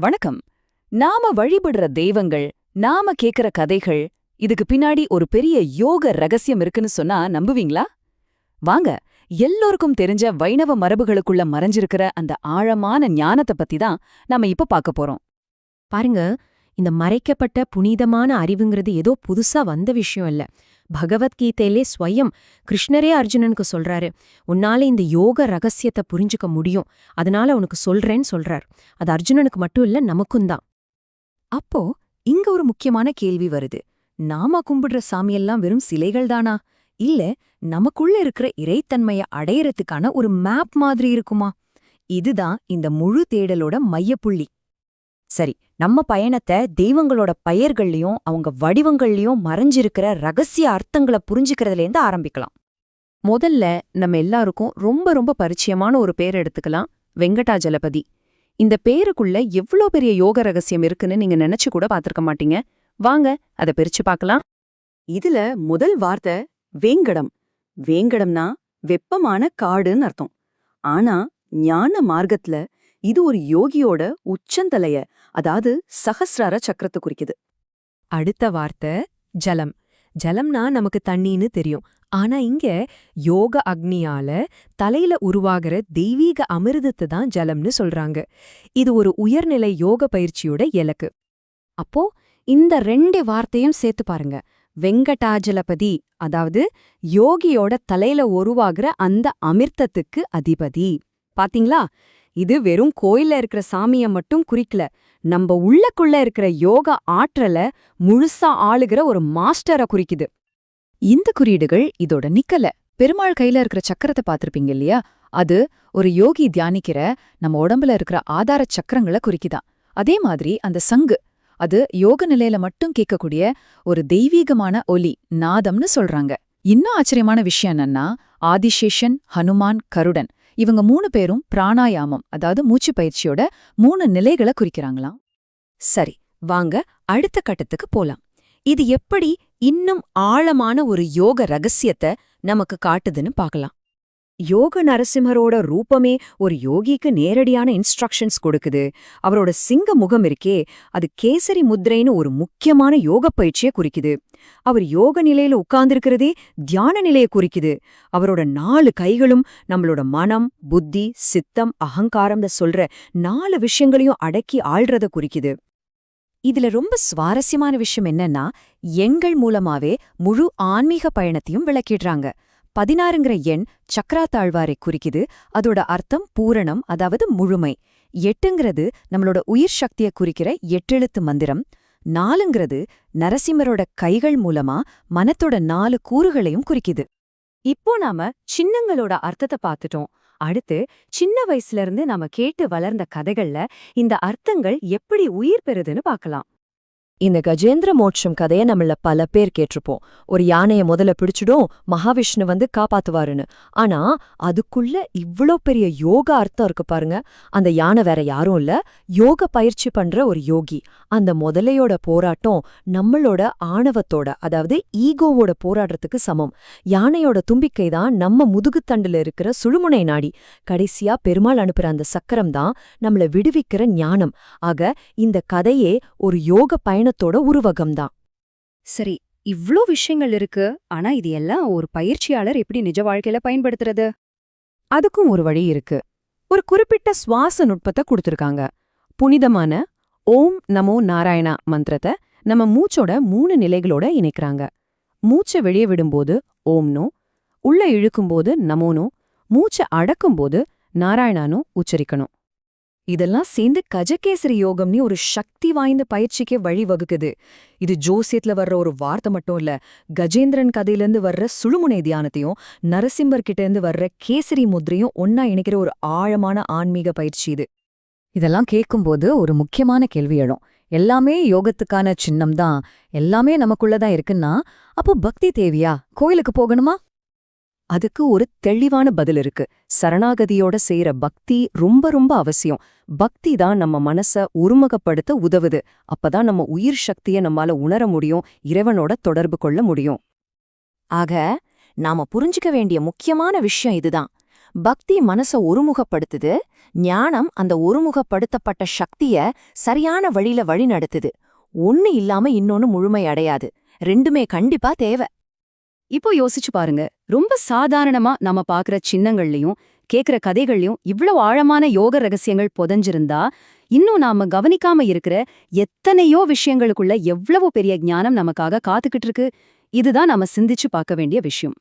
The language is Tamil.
வணக்கம். நாம வழிபடுற தெய்வங்கள், நாம கேக்குற கதைகள், இதுக்கு பின்னாடி ஒரு பெரிய யோக ரகசியம் இருக்குன்னு சொன்னா நம்புவீங்களா? வாங்க, எல்லோருக்கும் தெரிஞ்ச வைணவ மரபுகளுக்குள்ள மறைஞ்சிருக்கிற அந்த ஆழமான ஞானத்தை பத்தி தான் நாம இப்ப பார்க்க போறோம். பாருங்க, இந்த மறைக்கப்பட்ட புனிதமான அறிவுங்கிறது ஏதோ புதுசா வந்த விஷயம் இல்ல. பகவத்கீதையிலே ஸ்வயம் கிருஷ்ணரே அர்ஜுனனுக்கு சொல்றாரு, உன்னால இந்த யோக ரகசியத்தை புரிஞ்சுக்க முடியும், அதனால உனக்கு சொல்றேன்னு சொல்றார். அது அர்ஜுனனுக்கு மட்டும் இல்ல, நமக்கும் தான். அப்போ இங்க ஒரு முக்கியமான கேள்வி வருது. நாம கும்பிடுற சாமியெல்லாம் வெறும் சிலைகள் தானா? இல்ல நமக்குள்ள இருக்கிற இறைத்தன்மைய அடையறதுக்கான ஒரு மேப் மாதிரி இருக்குமா? இதுதான் இந்த முழு தேடலோட மையப்புள்ளி. சரி, நம்ம பயணத்தை தெய்வங்களோட பெயர்கள்லயும் அவங்க வடிவங்கள்லயும் மறைஞ்சிருக்கிற ரகசிய அர்த்தங்களை புரிஞ்சுக்கிறதுலேருந்து ஆரம்பிக்கலாம். முதல்ல நம்ம எல்லாருக்கும் ரொம்ப ரொம்ப பரிச்சயமான ஒரு பேர் எடுத்துக்கலாம், வெங்கடாஜலபதி. இந்த பேருக்குள்ள எவ்ளோ பெரிய யோக ரகசியம் இருக்குன்னு நீங்க நினைச்சு கூட பாத்திருக்க மாட்டீங்க. வாங்க, அதை பிரிச்சு பார்க்கலாம். இதுல முதல் வார்த்தை வேங்கடம். வேங்கடம்னா வெப்பமான காடுன்னு அர்த்தம். ஆனா ஞான மார்க்கத்துல இது ஒரு யோகியோட உச்சந்தலைய, அதாவது சஹஸ்ரார சக்கரத்தை குறிக்குது. அடுத்த வார்த்தை ஜலம். ஜலம்னா நமக்கு தண்ணின்னு தெரியும். ஆனா இங்க யோக அக்னியால தலையில உருவாகிற தெய்வீக அமிர்தத்தை தான் ஜலம்னு சொல்றாங்க. இது ஒரு உயர்நிலை யோக பயிற்சியோட இலக்கு. அப்போ இந்த 2 வார்த்தையும் சேர்த்து பாருங்க. வெங்கடாஜலபதி, அதாவது யோகியோட தலையில உருவாகிற அந்த அமிர்தத்துக்கு அதிபதி. பாத்தீங்களா? இது வெறும் கோயில்ல இருக்கிற சாமிய மட்டும் குறிக்கல, நம்ம உள்ளக்குள்ள இருக்கிற யோக ஆற்றல முழுசா ஆளுகிற ஒரு மாஸ்டரை குறிக்குது. இந்த குறியீடுகள் இதோட நிக்கல. பெருமாள் கையில இருக்கிற சக்கரத்தை பார்த்திருப்பீங்க இல்லையா? அது ஒரு யோகி தியானிக்கிற நம்ம உடம்புல இருக்கிற ஆதார சக்கரங்களை குறிக்குதான். அதே மாதிரி அந்த சங்கு, அது யோக நிலையில மட்டும் கேட்கக்கூடிய ஒரு தெய்வீகமான ஒலி, நாதம்னு சொல்றாங்க. இன்னும் ஆச்சரியமான விஷயம் என்னன்னா, ஆதிசேஷன், ஹனுமான், கருடன், இவங்க 3 பேரும் பிராணாயாமம், அதாவது மூச்சு பயிற்சியோட 3 நிலைகளை குறிக்கிறாங்களாம். சரி, வாங்க அடுத்த கட்டத்துக்கு போலாம். இது எப்படி இன்னும் ஆழமான ஒரு யோக ரகசியத்தை நமக்கு காட்டுதுன்னு பார்க்கலாம். யோக நரசிம்மரோட ரூபமே ஒரு யோகிக்கு நேரடியான இன்ஸ்ட்ரக்ஷன்ஸ் கொடுக்குது. அவரோட சிங்க முகம் இருக்கே, அது கேசரி முத்ரைன்னு ஒரு முக்கியமான யோக பயிற்சியை குறிக்குது. அவர் யோக நிலையில உட்கார்ந்திருக்கிறதே தியான நிலையை குறிக்குது. அவரோட 4 கைகளும் நம்மளோட மனம், புத்தி, சித்தம், அகங்காரம் சொல்ற 4 விஷயங்களையும் அடக்கி ஆள்றத குறிக்குது. இதுல ரொம்ப சுவாரஸ்யமான விஷயம் என்னன்னா, எண்கள் மூலமாவே முழு ஆன்மீக பயணத்தையும் விளக்கிடுறாங்க. 16ங்கிற எண் சக்கராத்தாழ்வாரை குறிக்குது. அதோட அர்த்தம் பூரணம், அதாவது முழுமை. 8ங்கிறது நம்மளோட உயிர் சக்தியை குறிக்கிற 8 எழுத்து மந்திரம். 4ங்கிறது நரசிம்மரோட கைகள் மூலமா மனத்தோட 4 கூறுகளையும் குறிக்குது. இப்போ நாம சின்னங்களோட அர்த்தத்தை பார்த்துட்டோம். அடுத்து சின்ன வயசுல இருந்து நாம கேட்டு வளர்ந்த கதைகள்ல இந்த அர்த்தங்கள் எப்படி உயிர் பெறுதுன்னு பார்க்கலாம். இந்த கஜேந்திர மோட்சம் கதையை நம்மள பல பேர் கேட்டிருப்போம். ஒரு யானைய முதல்ல பிடிச்சிடும், மகாவிஷ்ணு வந்து காப்பாத்துவாருன்னு. ஆனா அதுக்குள்ள இவ்ளோ பெரிய யோக அர்த்தம் இருக்கு பாருங்க. அந்த யானை வேற யாரும் இல்ல, யோக பயிற்சி பண்ற ஒரு யோகி. அந்த முதலையோட போராட்டம் நம்மளோட ஆணவத்தோட, அதாவது ஈகோவோட போராடுறதுக்கு சமம். யானையோட தும்பிக்கை தான் நம்ம முதுகுத்தண்டுல இருக்கிற சுழுமுனை நாடி. கடைசியா பெருமாள் அனுப்புற அந்த சக்கரம் தான் நம்மள விடுவிக்கிற ஞானம். ஆக இந்த கதையே ஒரு யோக பயணத்தோட உருவகம்தான். சரி, இவ்ளோ விஷயங்கள் இருக்கு. ஆனா இது எல்லாம் ஒரு பயிற்சியாளர் எப்படி நிஜ வாழ்க்கையில பயன்படுத்துறது? அதுக்கும் ஒரு வழி இருக்கு. ஒரு குறிப்பிட்ட சுவாச நுட்பத்தை கொடுத்திருக்காங்க. புனிதமான ஓம் நமோ நாராயணா மந்திரத்தை நம்ம மூச்சோட 3 நிலைகளோட இணைக்கிறாங்க. மூச்சை வெளியே விடும்போது ஓம்னோ, உள்ள இழுக்கும்போது நமோனோ, மூச்சை அடக்கும்போது நாராயணானோ உச்சரிக்கணும். இதெல்லாம் சேர்ந்து கஜகேசரி யோகம்னு ஒரு சக்தி வாய்ந்த பயிற்சிக்கே வழிவகுக்குது. இது ஜோசியத்துல வர்ற ஒரு வார்த்தை மட்டும் இல்ல, கஜேந்திரன் கதையிலேருந்து வர்ற சுழுமுனை தியானத்தையும் நரசிம்மர் கிட்ட இருந்து வர்ற கேசரி முத்ரையும் ஒன்னா இணைக்கிற ஒரு ஆழமான ஆன்மீக பயிற்சி இது. இதெல்லாம் கேட்கும்போது ஒரு முக்கியமான கேள்வி எழும். எல்லாமே யோகத்துக்கான சின்னம் தான், எல்லாமே நமக்குள்ளதான் இருக்குன்னா அப்போ பக்தி தேவையா? கோயிலுக்கு போகணுமா? அதுக்கு ஒரு தெளிவான பதில் இருக்கு. சரணாகதியோட செய்யற பக்தி ரொம்ப ரொம்ப அவசியம். பக்தி தான் நம்ம மனச ஒருமுகப்படுத்த உதவுது. அப்பதான் நம்ம உயிர் சக்தியை நம்மால உணர முடியும், இறைவனோட தொடர்பு கொள்ள முடியும். ஆக நாம புரிஞ்சுக்க வேண்டிய முக்கியமான விஷயம் இதுதான். பக்தி மனச ஒருமுகப்படுத்துது, ஞானம் அந்த ஒருமுகப்படுத்தப்பட்ட சக்திய சரியான வழியில வழிநடத்துது. ஒன்னு இல்லாம இன்னொன்னு முழுமை அடையாது. ரெண்டுமே கண்டிப்பா தேவை. இப்போ யோசிச்சு பாருங்க, ரொம்ப சாதாரணமா நாம பாக்குற சின்னங்கள்லயும் கேக்குற கதைகள்லயும் இவ்வளவு ஆழமான யோக ரகசியங்கள் புதைஞ்சிருந்தா, இன்னும் நாம கவனிக்காம இருக்கிற எத்தனையோ விஷயங்களுக்குள்ள எவ்வளவு பெரிய ஞானம் நமக்காக காத்துக்கிட்டு இருக்கு. இதுதான் நாம சிந்திச்சு பார்க்க வேண்டிய விஷயம்.